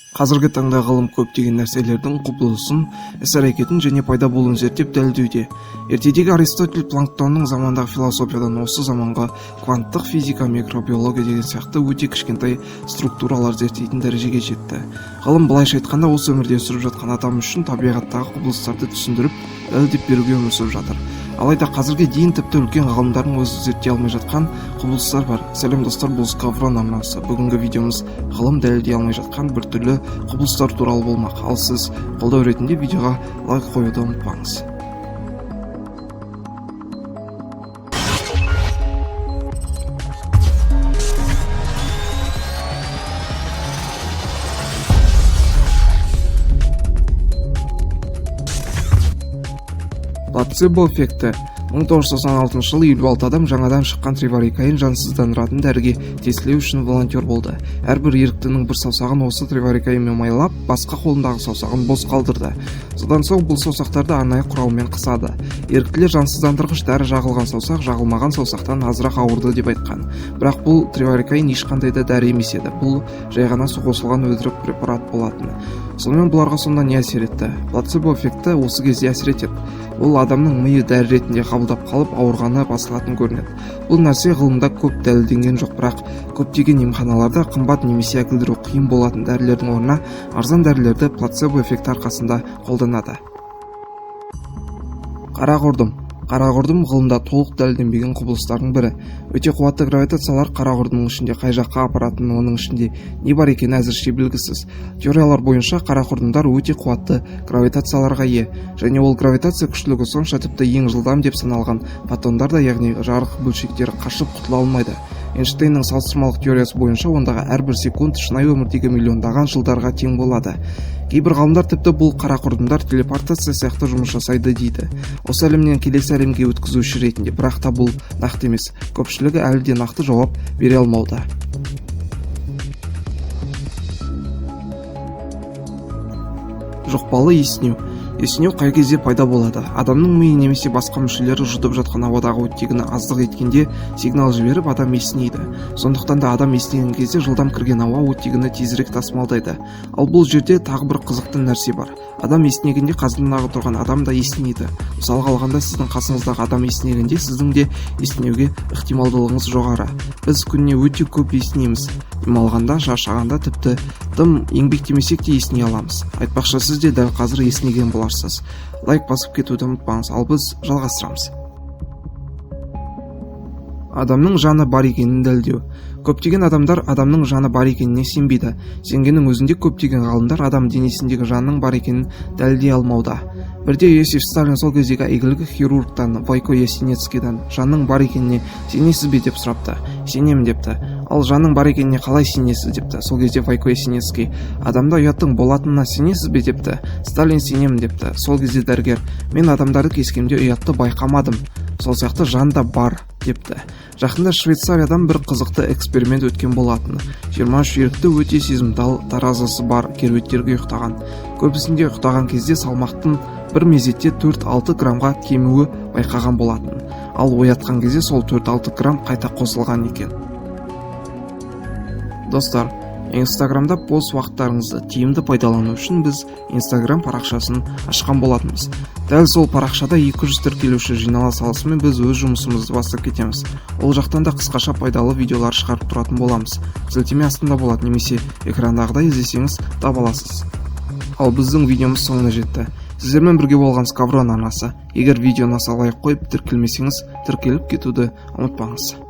Қазіргі таңда ғылым көптеген нәрселердің құбылысын, іс-әрекетін және пайда болуын зерттеп дәлелдеуде. Ертедегі Аристотель планктонның замандағы философиядан осы заманға кванттық физика, микробиология деген сияқты өте кішкентай структуралар зерттейтін дәрежеге жетті. Ғылым былайша айтқанда осы өмірде сүріп жатқан адам үшін табиғаттағы құбылыстарды түсіндіріп, дәлелдеп беруге өмір сүріп жатыр. Алайда қазірге дейін тіпті үлкен ғалымдардың өзі зерттей алмай жатқан құбылыстар бар. Сәлем достар, бұл Скаврон арнасы. Бүгінгі видеомыз ғылым дәлелдей алмай жатқан біртүрлі құбылыстар туралы болмақ. Ал сіз қолдау ретінде видеоға лайк қоюды ұмытпаңыз. Плацебо эффекті. 1996 жылы 56 адам жаңадан шыққан треварикаин жансыздандыратын дәріге тестілеу үшін волонтер болды. Әрбір еріктінің бір саусағын осы треварикаинмен майлап, басқа қолындағы саусағын бос қалдырды. Содан соң бұл саусақтарды арнайы құралмен қысады. Еріктілер жансыздандырғыш дәрі жағылған саусақ жағылмаған саусақтан азырақ ауырды деп айтқан. Бірақ бұл треварикаин ешқандай да дәрі емес еді. Бұл жай ғана су қосылған өтірік препарат болатын. Сонымен бұларға сонда не әсер етті? Плацебо эффекті осы кезде әсер етеді. Ол адамның миы дәрі ретінде қабылдап қалып ауырғаны басылатын көрінеді. Бұл нәрсе ғылымда көп дәлелденген жоқ, бірақ көптеген емханаларда қымбат немесе әкелдіру қиын болатын дәрілердің орнына арзан дәрілерді плацебо эффекті арқасында қолданады. Қара құрдым ғылымда толық дәлелденбеген құбылыстардың бірі. Өте қуатты гравитациялар қара құрдымның ішінде қай жаққа апаратыны, оның ішінде не бар екені әзірше белгісіз. Теориялар бойынша қара құрдымдар өте қуатты гравитацияларға ие, және ол гравитация күштілігі сонша тіпті ең жылдам деп саналған фотондар да, яғни жарық бөлшектері қашып құтыла алмайды. Эйнштейннің салыстырмалық теориясы бойынша ондағы әрбір секунд шынайы өмірдегі миллиондаған жылдарға тең болады. Кейбір ғалымдар тіпті бұл қара құрдымдар телепортация сияқты жұмыс жасайды дейді. Осы әлемнен келесі әлемге өткізуші ретінде, бірақ та бұл нақты емес. Көпшілігі әлі де нақты жауап бере алмауда. Жұқпалы есінеу. Есінеу қай кезде пайда болады? Адамның миы немесе басқа мүшелері жұтып жатқан ауадағы оттегіні аздық еткенде сигнал жіберіп адам есінейді. Сондықтан да адам есінеген кезде жылдам кірген ауа оттегіні тезірек тасымалдайды. Ал бұл жерде тағы бір қызықты нәрсе бар. Адам есінегенде қасындағы тұрған адам да есінейді. Мысалға алғанда сіздің қасыңыздағы адам есінегенде сіздің де есінеуге ықтималдылығыңыз жоғары. Біз күніне өте көп есінеміз. Демалғанда, шаршағанда, тіпті тым еңбектемесек те есіне аламыз. Айтпақшы, сіз де дәл қазір есінеген боларсыз. Лайк басып кетуді ұмытпаңыз, ал біз жалғастырамыз. Адамның жаны бар екенін дәлелдеу. Көптеген адамдар адамның жаны бар екеніне сенбейді. Сенгеннің өзінде көптеген ғалымдар адам денесіндегі жанның бар екенін дәлелдей алмауда. Бірде Иосиф Сталин сол кездегі әйгілі хирургтан Вайко Ясенецкийден жанның бар екеніне сенесіз бе деп сұрапты. Сенемін депті. Ал жанның бар екеніне қалай сенесіз депті. Сол кезде Вайко Ясенецкий: адамда ұяттың болатынына сенесіз бе депті. Сталин: сенемін депті. Сол кезде дәрігер: мен адамдарды кескенде ұятты байқамадым. Сол сияқты жан да бар депті. Жақында Швейцариядан бір қызықты эксперимент өткен болатын. 23 ерікті өте сезімтал, таразысы бар керуеттерге ұйықтаған. Көбісінде ұйықтаған кезде салмақтың бір мезетте 4-6 граммға кемуі байқаған болатын. Ал оятқан кезде сол 4-6 грамм қайта қосылған екен. Достар, Инстаграмда бос уақыттарыңызды тиімді пайдалану үшін біз Инстаграм парақшасын ашқан болатынбыз. Дәл сол парақшада 200 тіркелуші жинала салысымен біз өз жұмысымызды бастап кетеміз. Ол жақтан да қысқаша пайдалы видеолар шығарып тұратын боламыз. Сілтеме астында болады, немесе экрандағыдай іздесеңіз таба аласыз. Ал біздің видеомыз соңына жетті. Сіздермен бірге болған Скаврон арнасы. Егер видеоны лайк қойып тіркелмесеңіз, тіркеліп кетуді ұмытпаңыз.